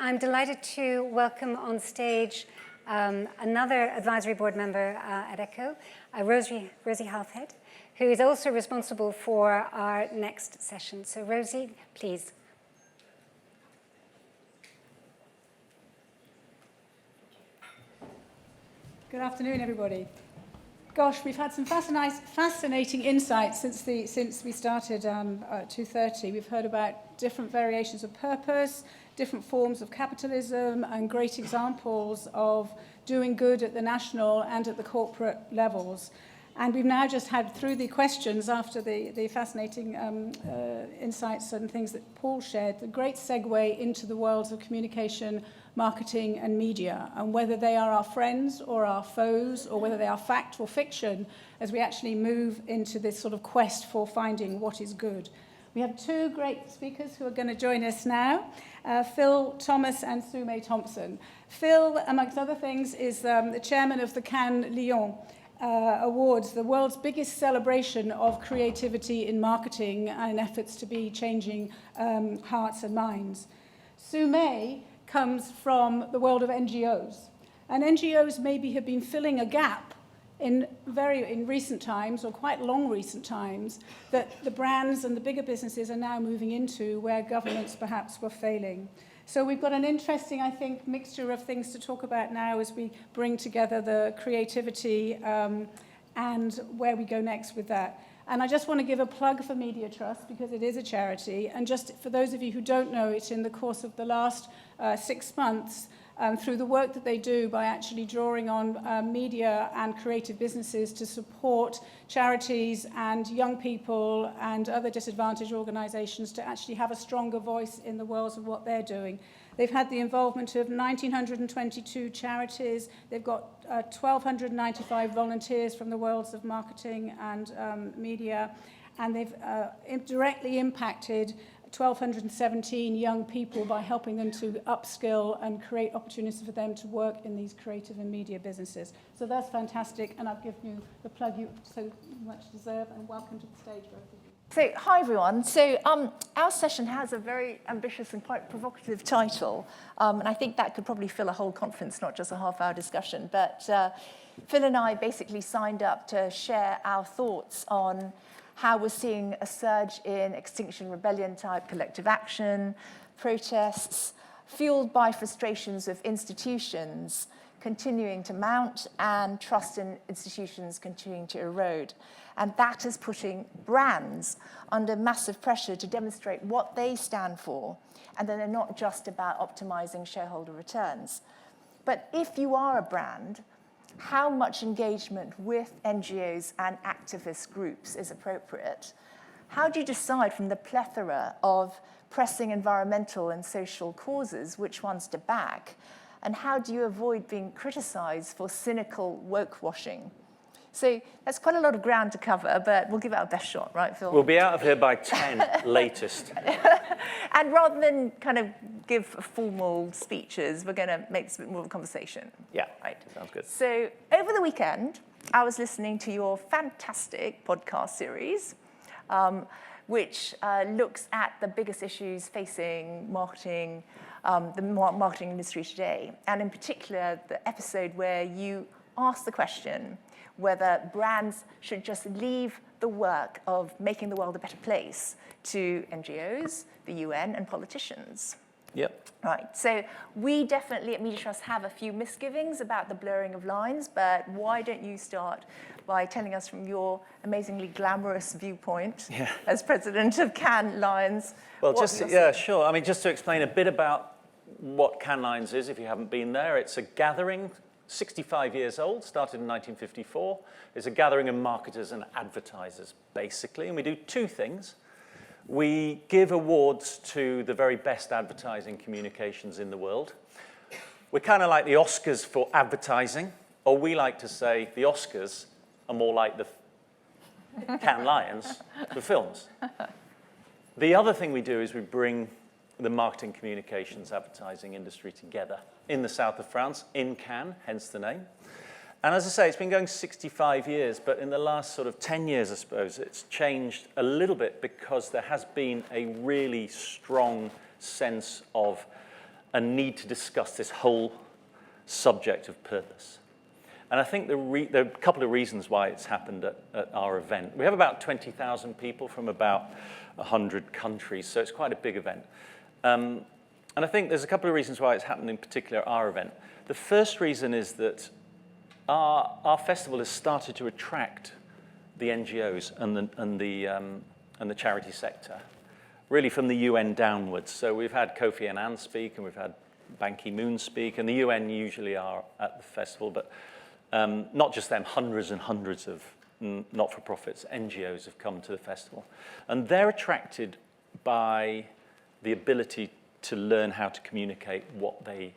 I'm delighted to welcome on stage another advisory board member at ECHO, Rosie Halfhead, who is also responsible for our next session. So Rosie, please. Good afternoon, everybody. Gosh, we've had some fascinating insights since we started at 2:30. We've heard about different variations of purpose, different forms of capitalism, and great examples of doing good at the national and at the corporate levels. And we've now just had, through the questions after the fascinating insights and things that Paul shared, the great segue into the worlds of communication, marketing and media, and whether they are our friends or our foes, or whether they are fact or fiction, as we actually move into this sort of quest for finding what is good. We have two great speakers who are going to join us now, Phil Thomas and Su-Mei Thompson. Phil, amongst other things, is the chairman of the Cannes Lions Awards, the world's biggest celebration of creativity in marketing and efforts to be changing hearts and minds. Su-Mei comes from the world of NGOs. And NGOs maybe have been filling a gap in recent times, or quite long recent times, that the brands and the bigger businesses are now moving into, where governments perhaps were failing. So we've got an interesting, I think, mixture of things to talk about now as we bring together the creativity and where we go next with that. And I just want to give a plug for Media Trust, because it is a charity. And just for those of you who don't know it, in the course of the last 6 months, through the work that they do by actually drawing on media and creative businesses to support charities and young people and other disadvantaged organizations to actually have a stronger voice in the worlds of what they're doing. They've had the involvement of 1,922 charities. They've got 1,295 volunteers from the worlds of marketing and media. And they've directly impacted 1,217 young people by helping them to upskill and create opportunities for them to work in these creative and media businesses. So that's fantastic, and I've given you the plug you so much deserve, and welcome to the stage, both of you. So, hi everyone. So our session has a very ambitious and quite provocative title, and I think that could probably fill a whole conference, not just a half-hour discussion. But Phil and I basically signed up to share our thoughts on how we're seeing a surge in Extinction Rebellion type collective action, protests, fueled by frustrations of institutions continuing to mount and trust in institutions continuing to erode. And that is putting brands under massive pressure to demonstrate what they stand for, and that they're not just about optimizing shareholder returns. But if you are a brand, how much engagement with NGOs and activist groups is appropriate? How do you decide from the plethora of pressing environmental and social causes which ones to back? And how do you avoid being criticized for cynical woke-washing? So that's quite a lot of ground to cover, but we'll give it our best shot, right, Phil? We'll be out of here by 10 latest. And rather than kind of give formal speeches, we're going to make this a bit more of a conversation. Yeah, right. Sounds good. So over the weekend, I was listening to your fantastic podcast series, which looks at the biggest issues facing marketing, the marketing industry today, and in particular, the episode where you asked the question whether brands should just leave the work of making the world a better place to NGOs, the UN, and politicians. Yep. Right, so we definitely at Media Trust have a few misgivings about the blurring of lines, but why don't you start by telling us from your amazingly glamorous viewpoint as president of Cannes Lions? Well, sure. I mean, just to explain a bit about what Cannes Lions is, if you haven't been there, it's a gathering 65 years old, started in 1954. It's a gathering of marketers and advertisers, basically. And we do two things. We give awards to the very best advertising communications in the world. We're kind of like the Oscars for advertising, or we like to say the Oscars are more like the Cannes Lions for films. The other thing we do is we bring the marketing, communications, advertising industry together in the south of France, in Cannes, hence the name. And as I say, it's been going 65 years, but in the last sort of 10 years, I suppose, it's changed a little bit because there has been a really strong sense of and need to discuss this whole subject of purpose. And I think there are a couple of reasons why it's happened at our event. We have about 20,000 people from about 100 countries, so it's quite a big event. And I think there's a couple of reasons why it's happened in particular at our event. The first reason is that our festival has started to attract the NGOs and the charity sector, really from the UN downwards. So we've had Kofi Annan speak, and we've had Ban Ki-moon speak, and the UN usually are at the festival, but not just them, hundreds and hundreds of not-for-profits, NGOs have come to the festival. And they're attracted by the ability to learn how to communicate what they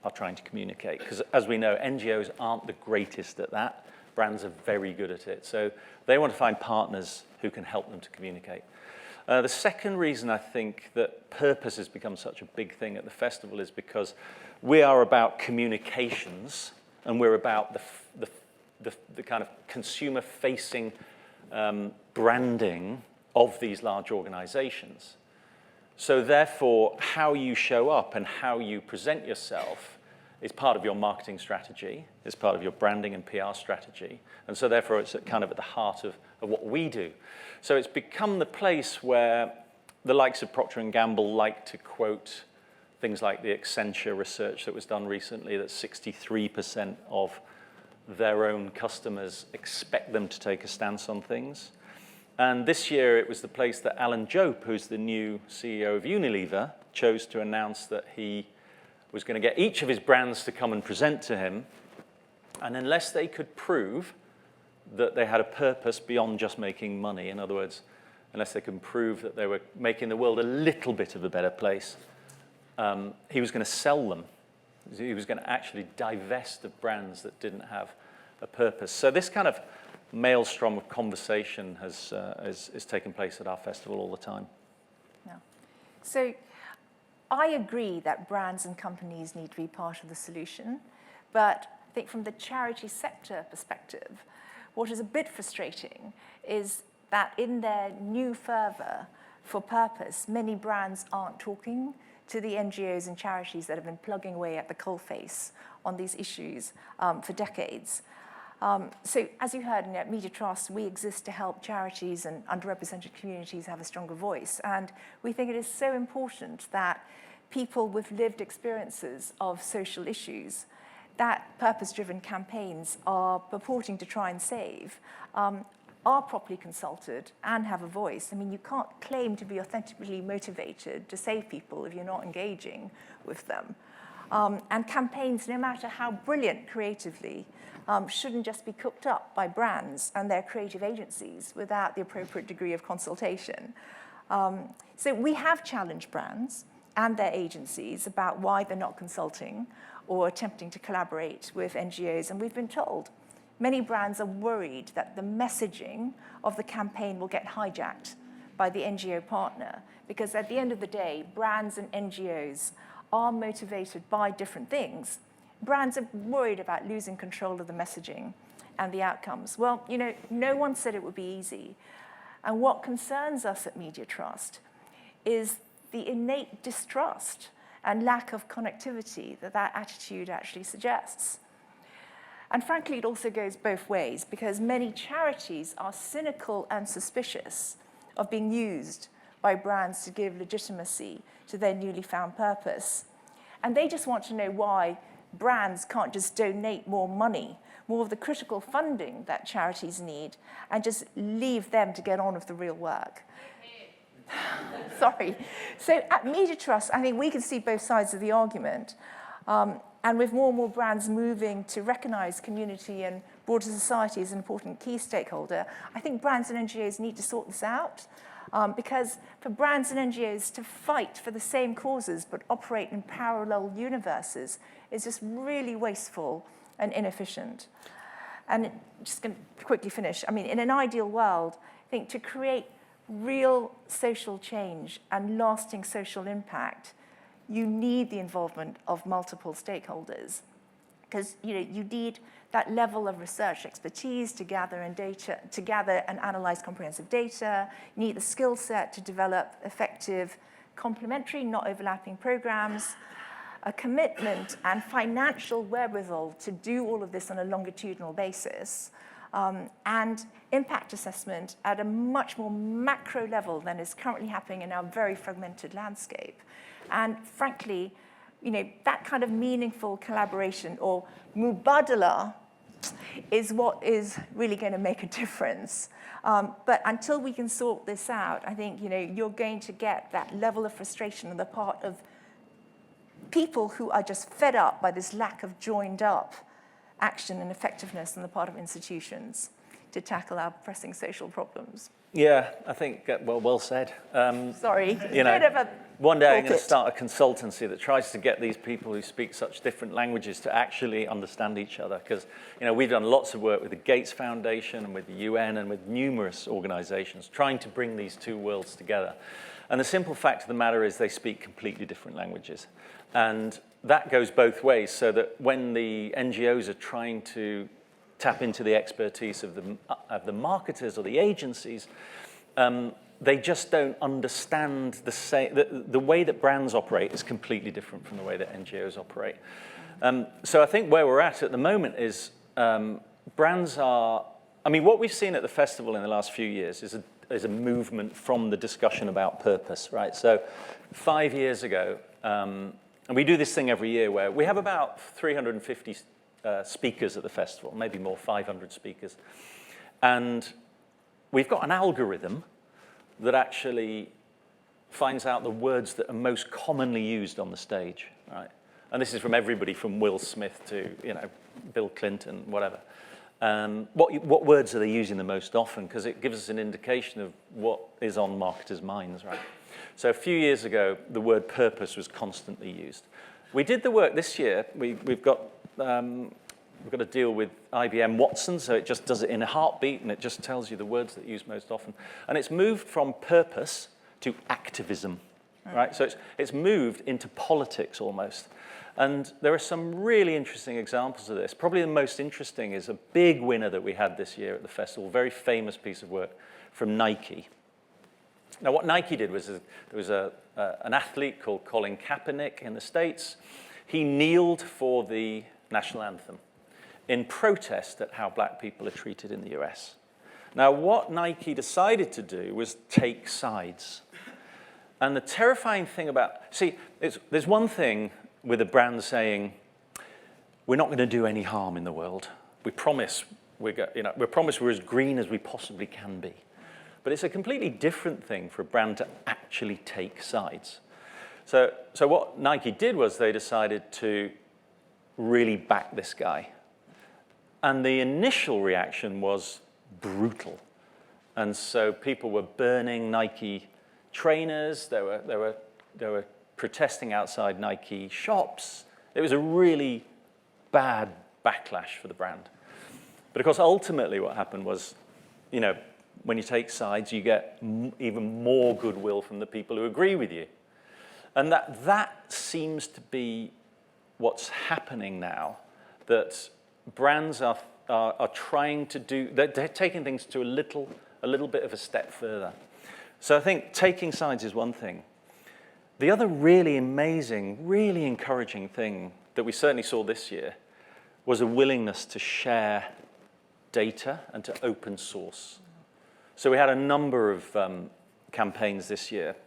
are trying to communicate. Because as we know, NGOs aren't the greatest at that. Brands are very good at it. So they want to find partners who can help them to communicate. The second reason I think that purpose has become such a big thing at the festival is because we are about communications, and we're about the kind of consumer-facing branding of these large organizations. So therefore, how you show up and how you present yourself is part of your marketing strategy, is part of your branding and PR strategy. And so therefore, it's kind of at the heart of what we do. So it's become the place where the likes of Procter & Gamble like to quote things like the Accenture research that was done recently, that 63% of their own customers expect them to take a stance on things. And this year, it was the place that Alan Jope, who's the new CEO of Unilever, chose to announce that he was going to get each of his brands to come and present to him. And unless they could prove that they had a purpose beyond just making money, in other words, unless they could prove that they were making the world a little bit of a better place, he was going to sell them. He was going to actually divest of brands that didn't have a purpose. So this kind of maelstrom of conversation has taken place at our festival all the time. Yeah. So I agree that brands and companies need to be part of the solution, but I think from the charity sector perspective, what is a bit frustrating is that in their new fervour for purpose, many brands aren't talking to the NGOs and charities that have been plugging away at the coalface on these issues for decades. So as you heard, at Media Trust, we exist to help charities and underrepresented communities have a stronger voice. And we think it is so important that people with lived experiences of social issues, that purpose-driven campaigns are purporting to try and save, are properly consulted and have a voice. I mean, you can't claim to be authentically motivated to save people if you're not engaging with them. And campaigns, no matter how brilliant creatively, shouldn't just be cooked up by brands and their creative agencies without the appropriate degree of consultation. So we have challenged brands and their agencies about why they're not consulting or attempting to collaborate with NGOs, and we've been told many brands are worried that the messaging of the campaign will get hijacked by the NGO partner, because at the end of the day, brands and NGOs are motivated by different things. Brands are worried about losing control of the messaging and the outcomes. Well, you know, no one said it would be easy. And what concerns us at Media Trust is the innate distrust and lack of connectivity that that attitude actually suggests. And frankly, it also goes both ways, because many charities are cynical and suspicious of being used by brands to give legitimacy to their newly found purpose. And they just want to know why brands can't just donate more money, more of the critical funding that charities need, and just leave them to get on with the real work. Sorry. So at Media Trust, I think we can see both sides of the argument. And with more and more brands moving to recognize community and broader society as an important key stakeholder, I think brands and NGOs need to sort this out. Because for brands and NGOs to fight for the same causes but operate in parallel universes is just really wasteful and inefficient. And just going to quickly finish. I mean, in an ideal world, I think to create real social change and lasting social impact, you need the involvement of multiple stakeholders, because you need that level of research expertise to gather and analyze comprehensive data. You need the skill set to develop effective, complementary, not overlapping programs. a commitment and financial wherewithal to do all of this on a longitudinal basis, and impact assessment at a much more macro level than is currently happening in our very fragmented landscape. And frankly, that kind of meaningful collaboration or mubadala is what is really going to make a difference. But until we can sort this out, I think you're going to get that level of frustration on the part of people who are just fed up by this lack of joined up action and effectiveness on the part of institutions to tackle our pressing social problems. Yeah, I think, well said. Sorry, bit of a one day I'm going to pulpit. start a consultancy that tries to get these people who speak such different languages to actually understand each other. Because we've done lots of work with the Gates Foundation and with the UN and with numerous organizations trying to bring these two worlds together. And the simple fact of the matter is they speak completely different languages. And that goes both ways, so that when the NGOs are trying to tap into the expertise of the marketers or the agencies, they just don't understand the way that brands operate is completely different from the way that NGOs operate. So I think where we're at the moment is brands are, what we've seen at the festival in the last few years is a movement from the discussion about purpose, right? So 5 years ago, and we do this thing every year where we have about 350 speakers at the festival, maybe more, 500 speakers. And we've got an algorithm that actually finds out the words that are most commonly used on the stage, right? And this is from everybody from Will Smith to, Bill Clinton, whatever. What words are they using the most often? Because it gives us an indication of what is on marketers' minds, right? So a few years ago, the word purpose was constantly used. We did the work this year. We've got to deal with IBM Watson, so it just does it in a heartbeat, and it just tells you the words that are used most often. And it's moved from purpose to activism, right? So it's moved into politics almost. And there are some really interesting examples of this. Probably the most interesting is a big winner that we had this year at the festival, a very famous piece of work from Nike. Now, what Nike did was there was an athlete called Colin Kaepernick in the States. He kneeled for the national anthem in protest at how black people are treated in the US. Now, what Nike decided to do was take sides. And the terrifying thing there's one thing with a brand saying, we're not going to do any harm in the world. We promise we're as green as we possibly can be. But it's a completely different thing for a brand to actually take sides. So what Nike did was they decided to really back this guy. And the initial reaction was brutal. And so people were burning Nike trainers. They were protesting outside Nike shops. It was a really bad backlash for the brand. But of course, ultimately what happened was, when you take sides, you get even more goodwill from the people who agree with you. And that seems to be what's happening now, that brands are trying to do, they're taking things to a little bit of a step further. So I think taking sides is one thing. The other really amazing, really encouraging thing that we certainly saw this year was a willingness to share data and to open source. So we had a number of campaigns this year.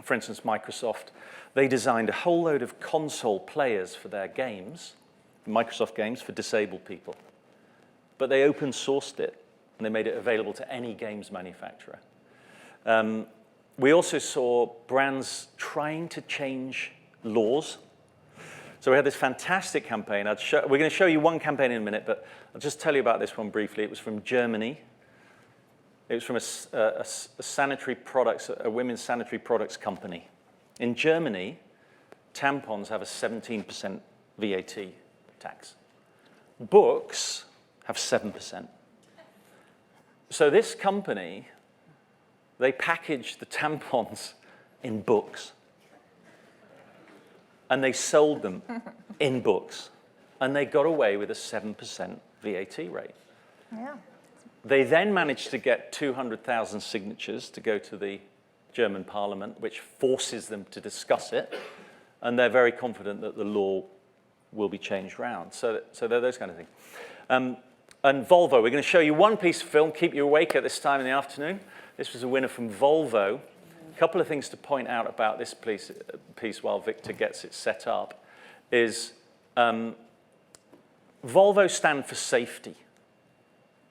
For instance, Microsoft, they designed a whole load of console players for their games, Microsoft games for disabled people. But they open sourced it, and they made it available to any games manufacturer. We also saw brands trying to change laws. So we had this fantastic campaign. We're going to show you one campaign in a minute, but I'll just tell you about this one briefly. It was from Germany. It was from a women's sanitary products company. In Germany, tampons have a 17% VAT tax. Books have 7%. So this company, they packaged the tampons in books. And they sold them in books. And they got away with a 7% VAT rate. Yeah. They then managed to get 200,000 signatures to go to the German parliament, which forces them to discuss it. and they're very confident that the law will be changed round. So they're those kind of things. And Volvo, we're going to show you one piece of film, keep you awake at this time in the afternoon. This was a winner from Volvo. A couple of things to point out about this piece while Victor gets it set up is Volvo stand for safety.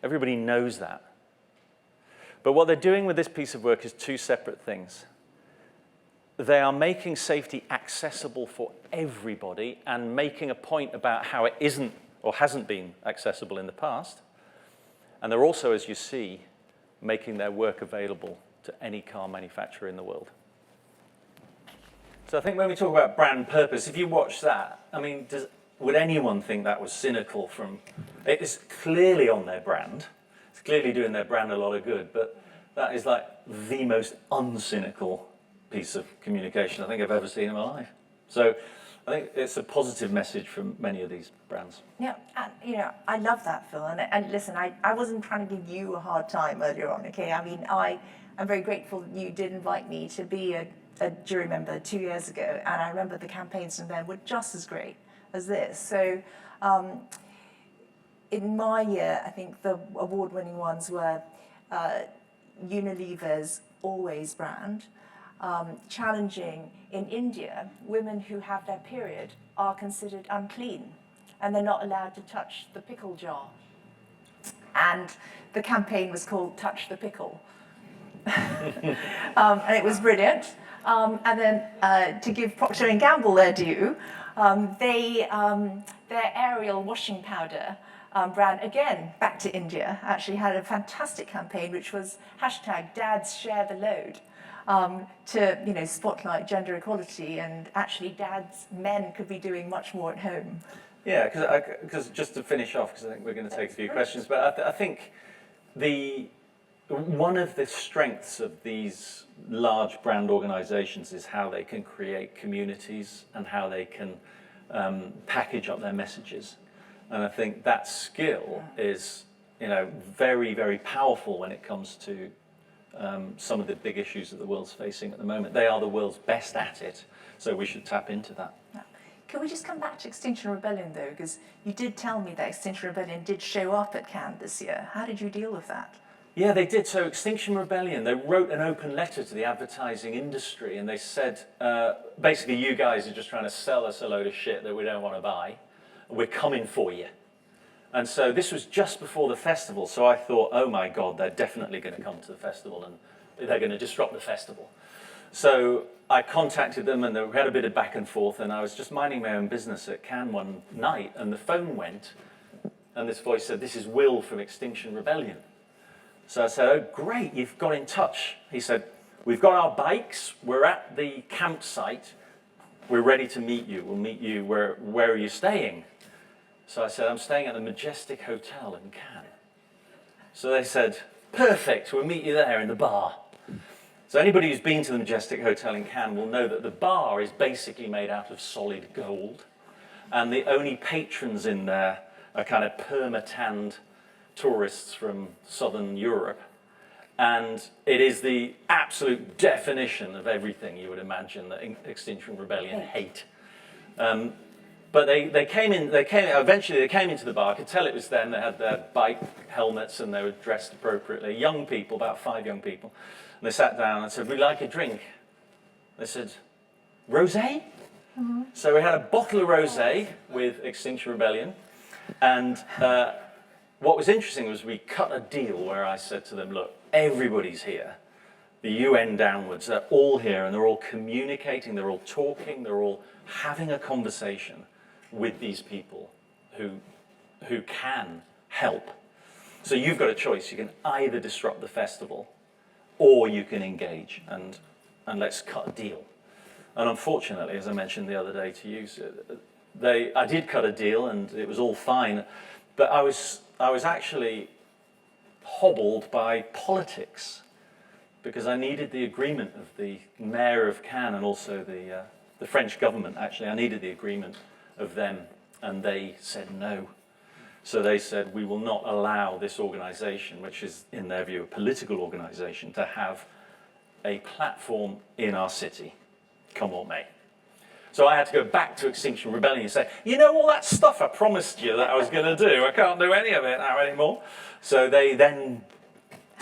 Everybody knows that. But what they're doing with this piece of work is two separate things. They are making safety accessible for everybody and making a point about how it isn't or hasn't been accessible in the past. And they're also, as you see, making their work available to any car manufacturer in the world. So I think when we talk about brand purpose, if you watch that, I mean, would anyone think that was cynical from... It is clearly on their brand. It's clearly doing their brand a lot of good, but that is like the most uncynical piece of communication I think I've ever seen in my life. So I think it's a positive message from many of these brands. Yeah, and I love that, Phil. And listen, I wasn't trying to give you a hard time earlier on, okay? I mean, I'm very grateful that you did invite me to be a jury member 2 years ago, and I remember the campaigns from then were just as great as this. So in my year, I think the award-winning ones were Unilever's Always brand. Challenging in India, women who have their period are considered unclean and they're not allowed to touch the pickle jar. And the campaign was called Touch the Pickle. And it was brilliant. And then to give Procter & Gamble their due, their Ariel washing powder brand, again, back to India, actually had a fantastic campaign which was #DadsShareTheLoad. To spotlight gender equality, and actually men could be doing much more at home. Yeah, because just to finish off, because I think we're going to take a few questions, but I think one of the strengths of these large brand organizations is how they can create communities and how they can package up their messages. And I think that skill is very, very powerful when it comes to some of the big issues that the world's facing at the moment. They are the world's best at it, so we should tap into that. Yeah. Can we just come back to Extinction Rebellion, though? Because you did tell me that Extinction Rebellion did show up at Cannes this year. How did you deal with that? Yeah, they did. So Extinction Rebellion, they wrote an open letter to the advertising industry, and they said, basically, you guys are just trying to sell us a load of shit that we don't want to buy. We're coming for you. And so this was just before the festival, so I thought, oh my God, they're definitely going to come to the festival and they're going to disrupt the festival. So I contacted them and we had a bit of back and forth, and I was just minding my own business at Cannes one night, and the phone went, and this voice said, "This is Will from Extinction Rebellion." So I said, "Oh, great, you've got in touch." He said, "We've got our bikes, we're at the campsite, we're ready to meet you. We'll meet you, where are you staying?" So I said, "I'm staying at the Majestic Hotel in Cannes." So they said, "Perfect, we'll meet you there in the bar." So anybody who's been to the Majestic Hotel in Cannes will know that the bar is basically made out of solid gold. And the only patrons in there are kind of perma-tanned tourists from southern Europe. And it is the absolute definition of everything you would imagine that Extinction Rebellion hate. But they came in, eventually they came into the bar. I could tell it was them. They had their bike helmets and they were dressed appropriately. Young people, about 5 young people. And they sat down and said, "We'd like a drink." They said, "Rosé?" Mm-hmm. So we had a bottle of rosé with Extinction Rebellion. And what was interesting was we cut a deal where I said to them, "Look, everybody's here. The UN downwards, they're all here and they're all communicating, they're all talking, they're all having a conversation with these people who can help. So you've got a choice. You can either disrupt the festival or you can engage and let's cut a deal." And unfortunately, as I mentioned the other day to you, I did cut a deal and it was all fine, but I was actually hobbled by politics because I needed the agreement of the mayor of Cannes and also the French government, actually. I needed the agreement of them, and they said no. So they said, "We will not allow this organization," which is, in their view, a political organization, to have a platform in our city, come what may. So I had to go back to Extinction Rebellion and say, you know, all that stuff I promised you that I was going to do, I can't do any of it now anymore. So they then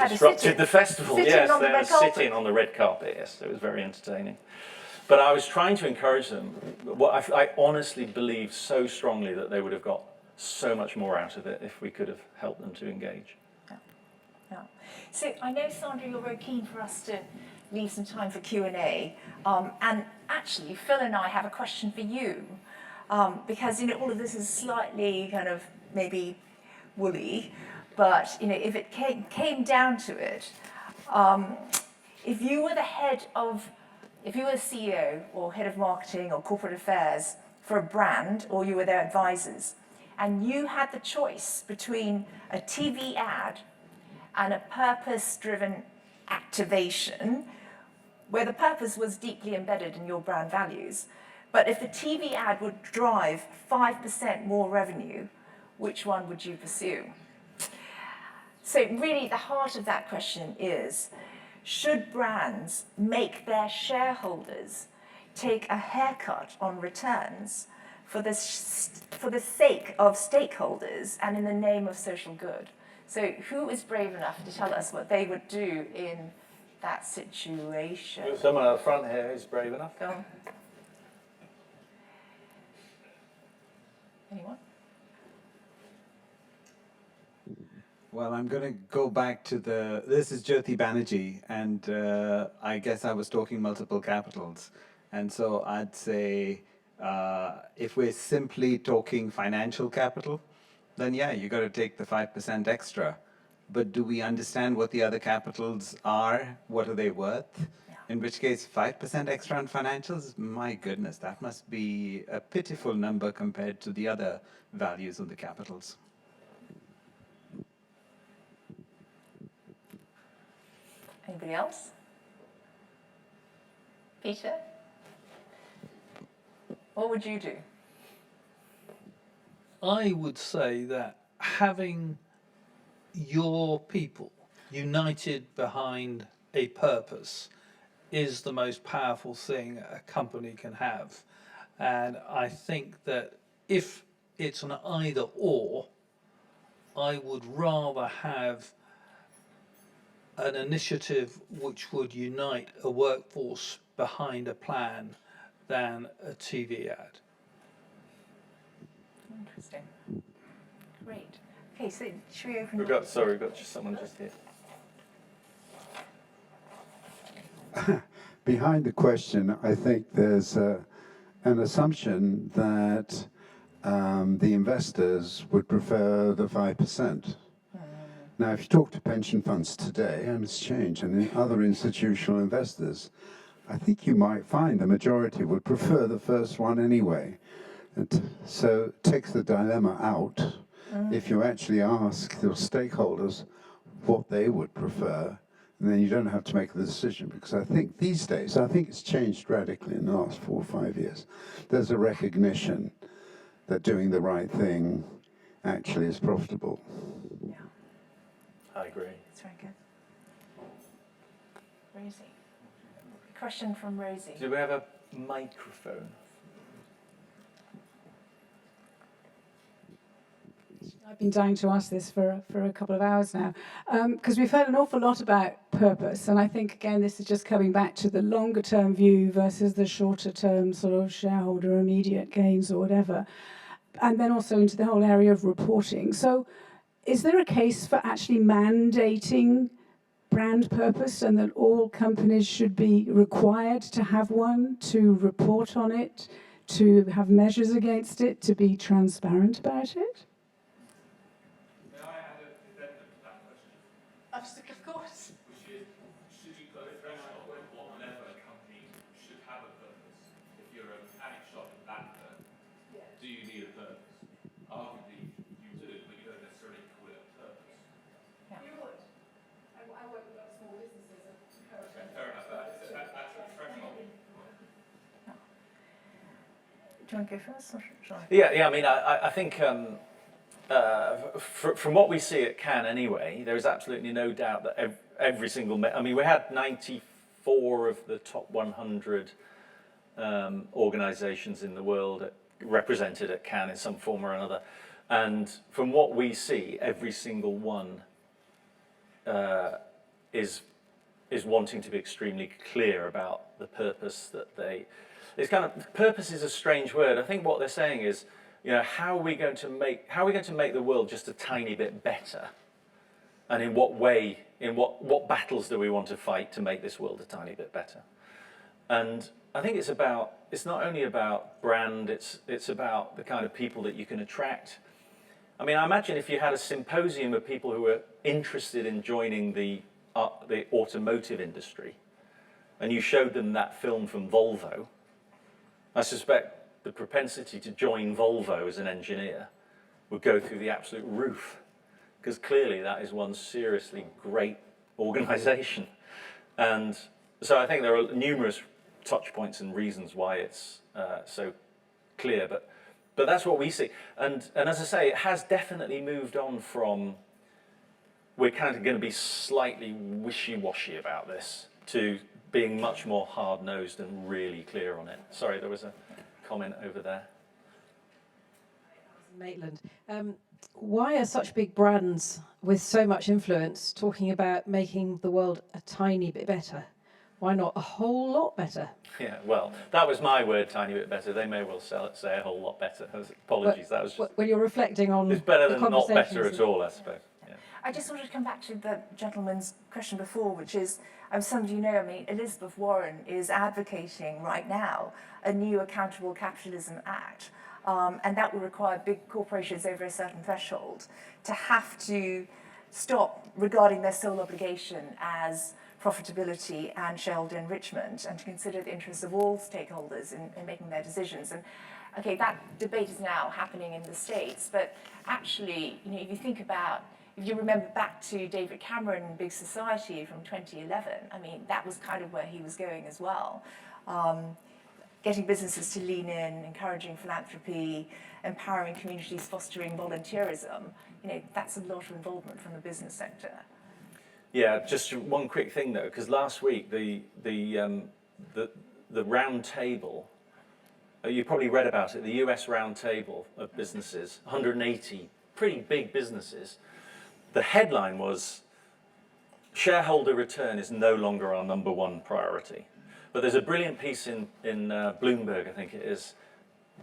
disrupted the festival. Yes, they were sitting on the red carpet. Yes, it was very entertaining. But I was trying to encourage them. I honestly believe so strongly that they would have got so much more out of it if we could have helped them to engage. Yeah. So I know, Sandra, you're very keen for us to leave some time for Q&A. And actually, Phil and I have a question for you. Because, you know, all of this is slightly kind of maybe woolly. But, you know, if it came down to it, if you were if you were CEO or head of marketing or corporate affairs for a brand, or you were their advisors, and you had the choice between a TV ad and a purpose-driven activation, where the purpose was deeply embedded in your brand values, but if the TV ad would drive 5% more revenue, which one would you pursue? So really, the heart of that question is, should brands make their shareholders take a haircut on returns for the sake of stakeholders and in the name of social good? So who is brave enough to tell us what they would do in that situation? There's someone at the front here who's brave enough. Go on. Anyone? Well, I'm going to go back to this is Jyoti Banerjee, and I guess I was talking multiple capitals. And so I'd say if we're simply talking financial capital, then yeah, you got to take the 5% extra. But do we understand what the other capitals are? What are they worth? Yeah. In which case, 5% extra on financials, my goodness, that must be a pitiful number compared to the other values of the capitals. Anybody else? Peter? What would you do? I would say that having your people united behind a purpose is the most powerful thing a company can have. And I think that if it's an either or, I would rather have an initiative which would unite a workforce behind a plan than a TV ad. Interesting. Great. Okay, so should we open? We've got just someone just here. Behind the question, I think there's an assumption that the investors would prefer the 5%. Now, if you talk to pension funds today, and it's changed, and in other institutional investors, I think you might find the majority would prefer the first one anyway. And so it takes the dilemma out if you actually ask your stakeholders what they would prefer, and then you don't have to make the decision, because I think these days, I think it's changed radically in the last 4 or 5 years. There's a recognition that doing the right thing actually is profitable. Yeah, I agree. that's very good. Rosie. A question from Rosie. Do we have a microphone? I've been dying to ask this for a couple of hours now, because we've heard an awful lot about purpose, and I think, again, this is just coming back to the longer-term view versus the shorter-term sort of shareholder immediate gains or whatever, and then also into the whole area of reporting. So is there a case for actually mandating brand purpose, and that all companies should be required to have one, to report on it, to have measures against it, to be transparent about it? Of course. Should you put a threshold on what level a company should have a purpose? If you're an annex shop in Bamford, do you need a purpose? Arguably, you do, but you don't necessarily call it a purpose. Yeah. You would. I work with small businesses. Okay, fair enough. That's a threshold. Do you want to go first, or shall I? Yeah. I mean, I think from what we see at Cannes anyway, there is absolutely no doubt that every single. I mean, we had 94 of the top 100 organisations in the world represented at Cannes in some form or another. And from what we see, every single one is wanting to be extremely clear about the purpose that they. It's kind of, purpose is a strange word. I think what they're saying is, you know, how are we going to make the world just a tiny bit better? And in what way, in what battles do we want to fight to make this world a tiny bit better? And I think it's not only about brand, it's about the kind of people that you can attract. I mean, I imagine if you had a symposium of people who were interested in joining the automotive industry, and you showed them that film from Volvo, I suspect the propensity to join Volvo as an engineer would go through the absolute roof, because clearly that is one seriously great organisation. And so I think there are numerous touch points and reasons why it's so clear, but that's what we see. And as I say, it has definitely moved on from, we're kind of going to be slightly wishy-washy about this, to being much more hard-nosed and really clear on it. Sorry, there was a comment over there. Maitland, why are such big brands with so much influence talking about making the world a tiny bit better? Why not a whole lot better? Yeah, well, that was my word, tiny bit better. They may well say a whole lot better. Apologies, that was just... When you're reflecting on it's better the than not better at all, I suppose. Yeah. I just wanted to come back to the gentleman's question before, which is, some of you know, I mean, Elizabeth Warren is advocating right now a new Accountable Capitalism Act, and that will require big corporations over a certain threshold to have to stop regarding their sole obligation as profitability and shareholder enrichment, and to consider the interests of all stakeholders in making their decisions. And okay, that debate is now happening in the States, but actually, you know, if you think about, if you remember back to David Cameron and Big Society from 2011, I mean, that was kind of where he was going as well. Getting businesses to lean in, encouraging philanthropy, empowering communities, fostering volunteerism, you know, that's a lot of involvement from the business sector. Yeah, just one quick thing though, because last week the round table, you probably read about it, the US round table of businesses, 180 pretty big businesses. The headline was, shareholder return is no longer our #1 priority. But there's a brilliant piece in Bloomberg, I think it is,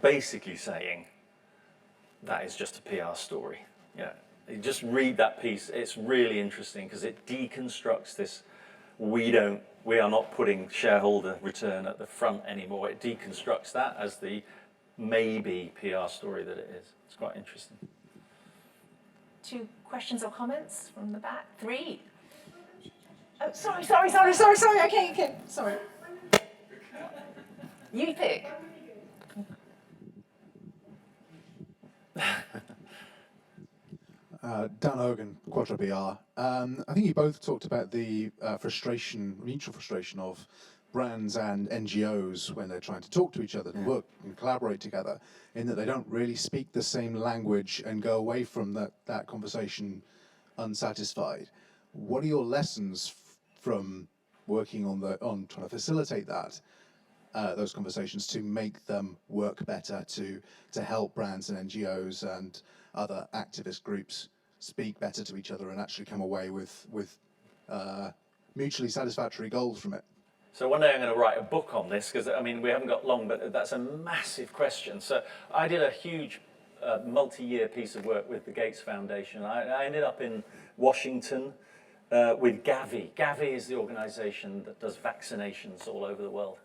basically saying that is just a PR story. Yeah, you just read that piece. It's really interesting because it deconstructs this. We are not putting shareholder return at the front anymore. It deconstructs that as the maybe PR story that it is. It's quite interesting. 2 questions or comments from the back? 3. Oh, sorry. Okay, sorry. You pick. Dan Hogan, Quadra BR. I think you both talked about the mutual frustration of brands and NGOs when they're trying to talk to each other and work and collaborate together, in that they don't really speak the same language and go away from that conversation unsatisfied. What are your lessons from working on trying to facilitate those conversations to make them work better, to help brands and NGOs and other activist groups speak better to each other and actually come away with mutually satisfactory goals from it? So one day I'm going to write a book on this, because I mean we haven't got long, but that's a massive question. So I did a huge multi-year piece of work with the Gates Foundation. I ended up in Washington with Gavi. Gavi is the organisation that does vaccinations all over the world.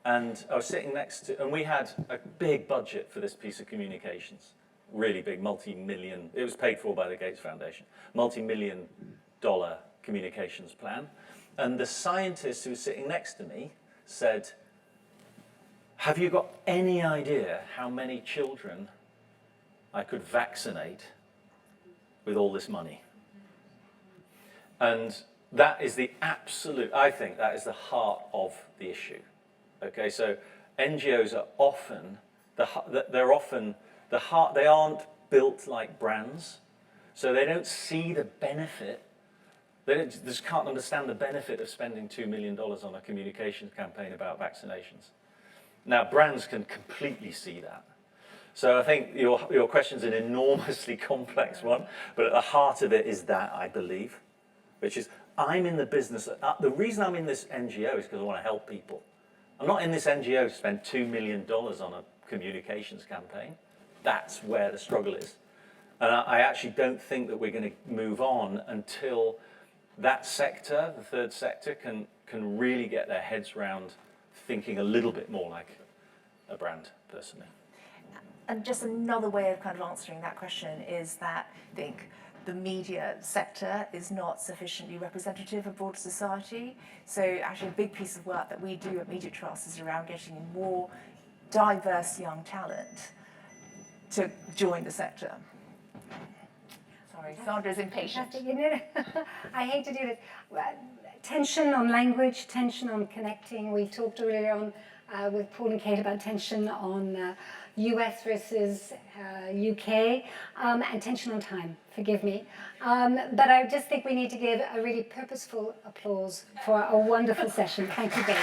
And I was sitting next to, and we had a big budget for this piece of communications, really big, multi-million, it was paid for by the Gates Foundation, multi-million-dollar communications plan. And the scientist who was sitting next to me said, have you got any idea how many children I could vaccinate with all this money? And that is the absolute, I think that is the heart of the issue. Okay, so NGOs are often, they aren't built like brands, so they don't see the benefit. They just can't understand the benefit of spending $2 million on a communications campaign about vaccinations. Now, brands can completely see that. So I think your question's an enormously complex one, but at the heart of it is that, I believe, which is I'm in the business. The reason I'm in this NGO is because I want to help people. I'm not in this NGO to spend $2 million on a communications campaign. That's where the struggle is. And I actually don't think that we're going to move on until that sector, the third sector, can really get their heads around thinking a little bit more like a brand, personally. And just another way of kind of answering that question is that I think the media sector is not sufficiently representative of broader society. So actually a big piece of work that we do at Media Trust is around getting more diverse young talent to join the sector. Sorry, Sandra's impatient. I hate to do this. Tension on language, tension on connecting. We talked earlier on with Paul and Kate about tension on US versus UK, and tension on time, forgive me. But I just think we need to give a really purposeful applause for a wonderful session. Thank you both.